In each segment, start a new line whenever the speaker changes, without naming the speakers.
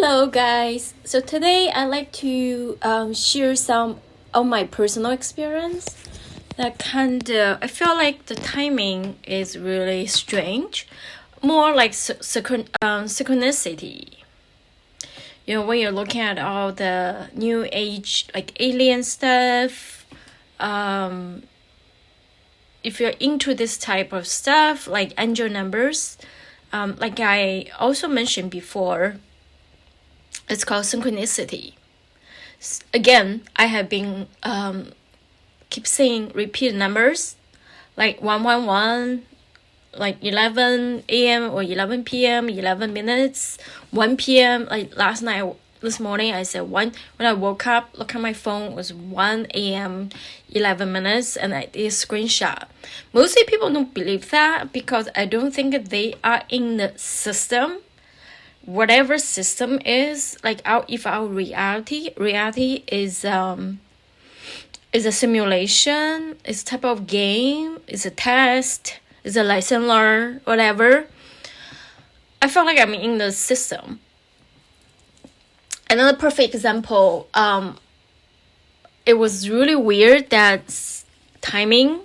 Hello guys, so today I'd like to share some of my personal experience that I feel like the timing is really strange, more like synchronicity. You know, when you're looking at all the new age, like alien stuff, if you're into this type of stuff, like angel numbers, like I also mentioned before, it's called synchronicity. Again, I have been keep saying repeat numbers like 111, like 11 a.m. or 11 p.m., 11 minutes, 1 p.m. Like this morning, I said when I woke up, look at my phone, it was 1 a.m., 11 minutes, and I did a screenshot. Mostly people don't believe that because I don't think they are in the system. Whatever system is, like if our reality is a simulation, it's a type of game, it's a test, it's a lesson learned, whatever. I feel like I'm in the system. Another perfect example, it was really weird that timing,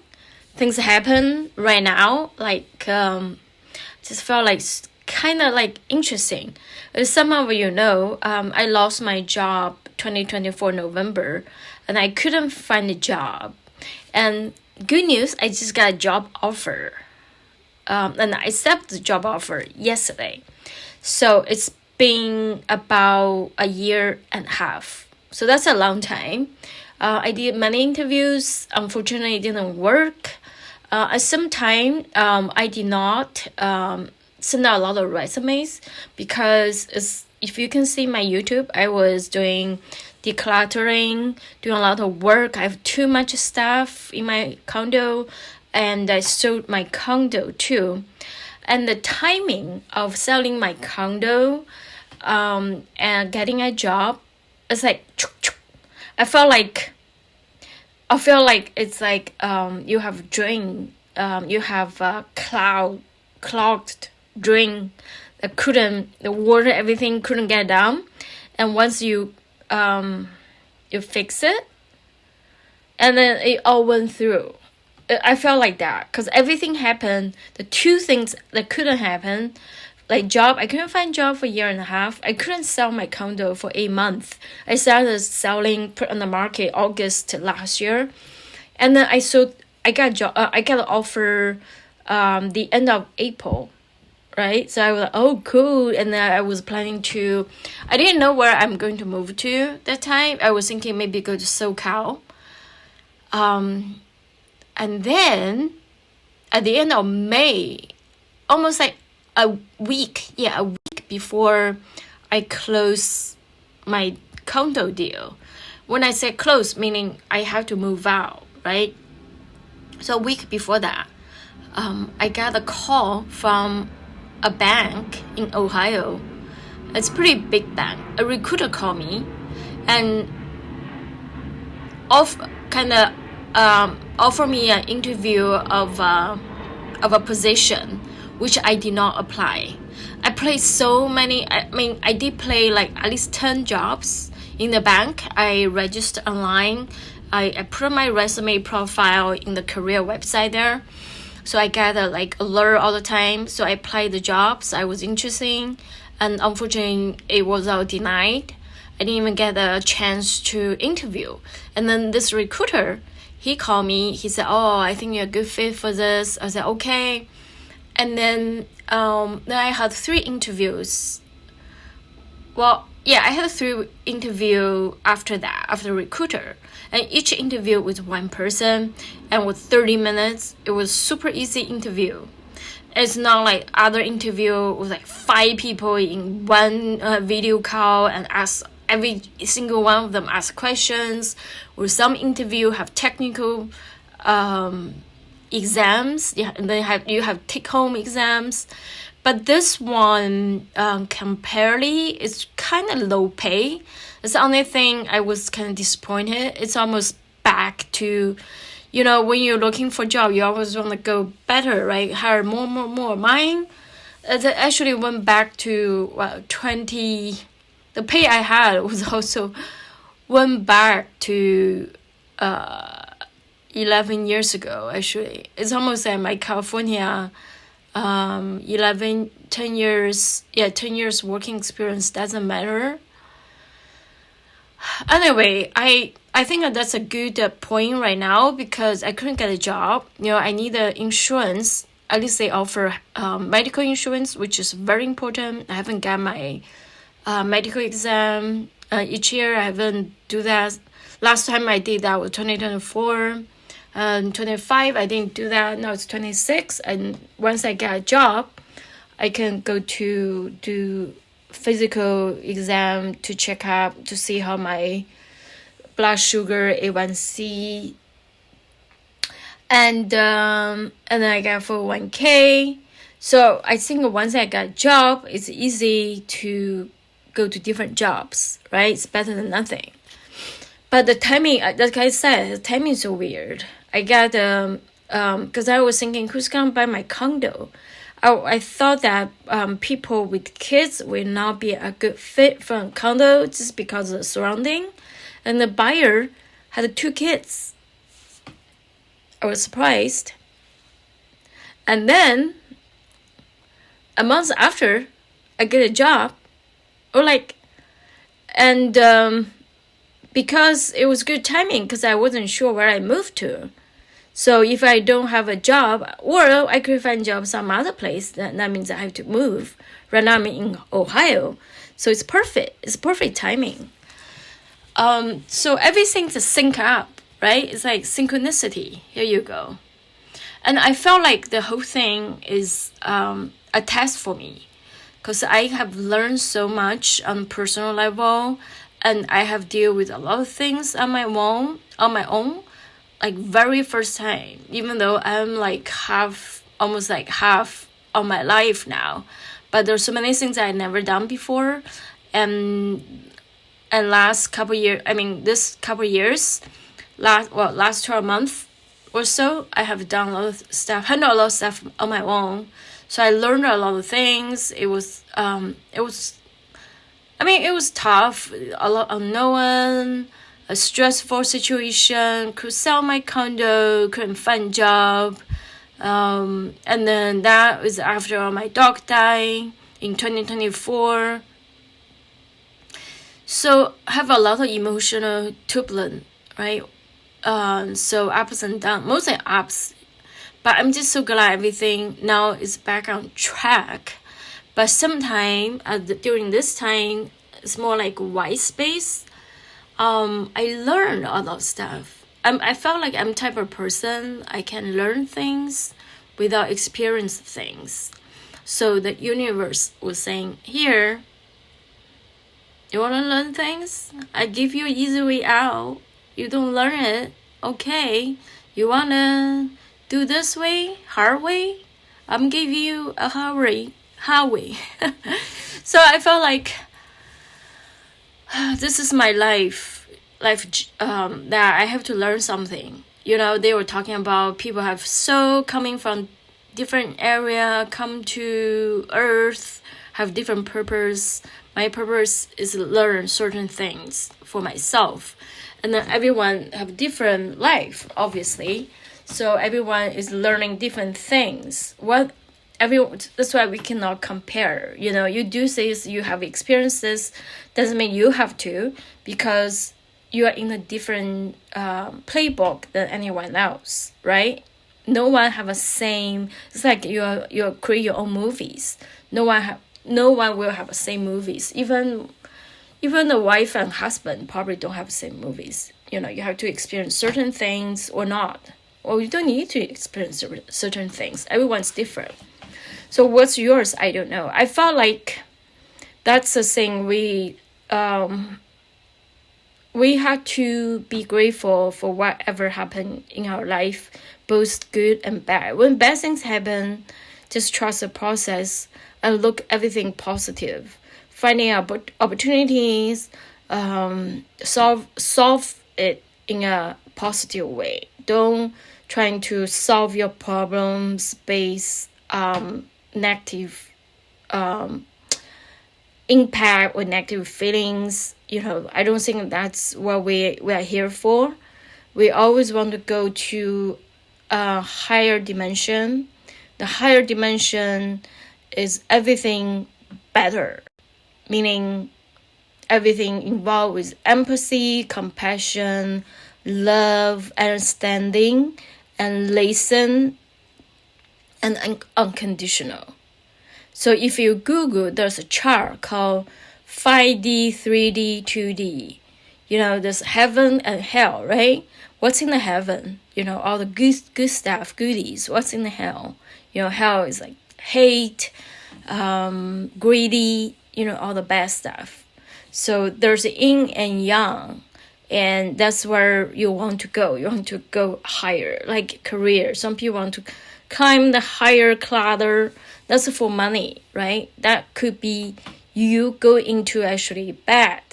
things happen right now, like just felt like kind of like interesting. As some of you know, I lost my job 2024 November and I couldn't find a job. And good news, I just got a job offer. And I accepted the job offer yesterday. So it's been about a year and a half. So that's a long time. I did many interviews. Unfortunately, it didn't work. At some time, I did not send out a lot of resumes because if you can see my YouTube, I was doing decluttering, doing a lot of work. I have too much stuff in my condo and I sold my condo too. And the timing of selling my condo and getting a job, it's like I feel like it's like you have drain, you have clogged drain that the water, everything couldn't get down, and once you fix it, and then it all went through. I felt like that because everything happened. The two things that couldn't happen, like job, I couldn't find job for a year and a half. I couldn't sell my condo for 8 months. I started selling, put on the market August last year, and then I got an offer the end of April, right? So I was like, oh cool. And then I was planning to, I didn't know where I'm going to move to that time. I was thinking maybe go to SoCal. And then at the end of May, almost like a week before I close my condo deal. When I say close, meaning I have to move out, right? So a week before that, I got a call from a bank in Ohio. It's a pretty big bank. A recruiter called me and offer me an interview of a position which I did not apply. I played so many. I did play like at least 10 jobs in the bank. I registered online. I put my resume profile in the career website there. So I get a alert all the time. So I applied the jobs I was interested in, and unfortunately it was all denied. I didn't even get a chance to interview. And then this recruiter, he called me. He said, "Oh, I think you're a good fit for this." I said, "Okay." And then I had 3 interviews. Well, yeah, I had 3 interviews after that, after recruiter. And each interview was one person and with 30 minutes. It was super easy interview. It's not like other interview with like 5 people in one video call and ask every single one of them ask questions. Or some interview have technical exams. Yeah, and then you have take-home exams. But this one, comparatively, it's kind of low pay. It's the only thing I was kind of disappointed. It's almost back to, when you're looking for a job, you always want to go better, right? Hire more. Mine, it actually went back to 20 the pay I had was also went back to 11 years ago. Actually, it's almost like my California 10 years, 10 years working experience doesn't matter. Anyway, I think that's a good point right now, because I couldn't get a job. I need insurance. At least they offer medical insurance, which is very important. I haven't got my medical exam each year. I haven't do that. Last time I did that was 2024. 25, I didn't do that. Now it's 26. And once I get a job, I can go to do physical exam to check up to see how my blood sugar, A1C, and then I got 401k. So I think once I got a job, it's easy to go to different jobs, right? It's better than nothing. But the timing, like I said, the timing is so weird. I got because I was thinking, who's gonna buy my condo? I thought that people with kids will not be a good fit for a condo just because of the surrounding. And the buyer had 2 kids. I was surprised. And then a month after, I get a job. Because it was good timing, because I wasn't sure where I moved to. So if I don't have a job, or I could find a job some other place, that means I have to move. Right now I'm in Ohio. So it's perfect. It's perfect timing. So everything's a sync up, right? It's like synchronicity. Here you go. And I felt like the whole thing is a test for me, because I have learned so much on personal level, and I have dealt with a lot of things on my own, like very first time, even though I'm like almost half of my life now. But there's so many things I never done before. And this couple years, last 12 months or so, I have done a lot of stuff, handled a lot of stuff on my own. So I learned a lot of things. It was tough, a lot unknown, a stressful situation, could sell my condo, couldn't find a job. And then that was after my dog died in 2024. So I have a lot of emotional turbulence, right? So ups and downs, mostly ups. But I'm just so glad everything now is back on track. But sometimes during this time, it's more like white space. I learned a lot of stuff. I felt like I'm type of person, I can learn things without experience things. So the universe was saying, here, you want to learn things? I give you an easy way out. You don't learn it, okay. You want to do this way, hard way? I'm giving you a hard way. So I felt like this is my life that I have to learn something. They were talking about people have coming from different area, come to earth, have different purpose. My purpose is to learn certain things for myself. And then everyone have different life, obviously. So everyone is learning different things. That's why we cannot compare. You do this, you have experiences, doesn't mean you have to, because you are in a different playbook than anyone else, right? No one have a same. It's like you create your own movies. No one will have the same movies. Even the wife and husband probably don't have the same movies. You have to experience certain things or not. Or you don't need to experience certain things. Everyone's different. So what's yours? I don't know. I felt like that's the thing we had to be grateful for whatever happened in our life, both good and bad. When bad things happen, just trust the process and look everything positive. Finding opportunities, solve it in a positive way. Don't trying to solve your problems based negative impact or negative feelings. I don't think that's what we are here for. We always want to go to a higher dimension. The higher dimension is everything better, meaning everything involved with empathy, compassion, love, understanding, and listen, and unconditional. So if you Google, there's a chart called 5D, 3D, 2D. There's heaven and hell, right? What's in the heaven? All the good stuff, goodies. What's in the hell? Hell is like hate, greedy, all the bad stuff. So there's yin and yang, and that's where you want to go. You want to go higher, like career. Some people want to climb the higher ladder. That's for money, right? That could be you go into actually bad,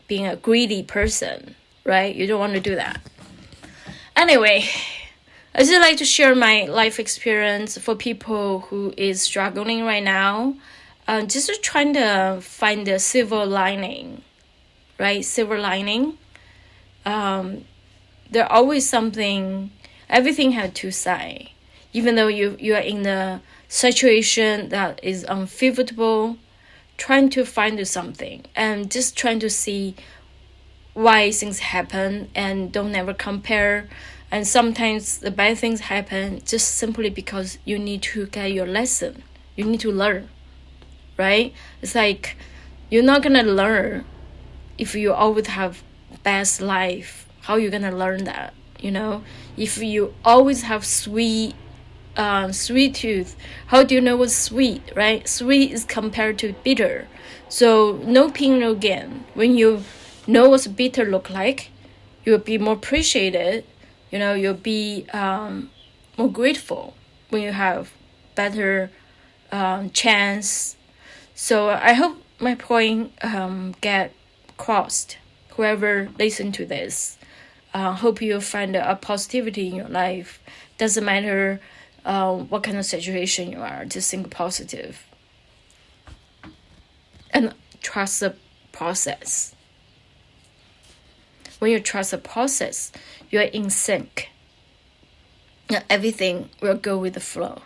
being a greedy person, right? You don't want to do that. Anyway, I just like to share my life experience for people who is struggling right now. Just trying to find the silver lining, right? Silver lining. There always something. Everything has two sides. Even though you are in the situation that is unfavorable, trying to find something and just trying to see why things happen, and don't never compare. And sometimes the bad things happen just simply because you need to get your lesson. You need to learn, right? It's like you're not gonna learn if you always have best life. How you gonna learn that? If you always have sweet tooth, how do you know what's sweet, right? Sweet is compared to bitter, so no pain, no gain. When you know what bitter look like, you'll be more appreciated. You'll be more grateful when you have better chance. So I hope my point get crossed. Whoever listen to this, hope you find a positivity in your life. Doesn't matter what kind of situation you are, just think positive and trust the process. When you trust the process, you are in sync. Everything will go with the flow.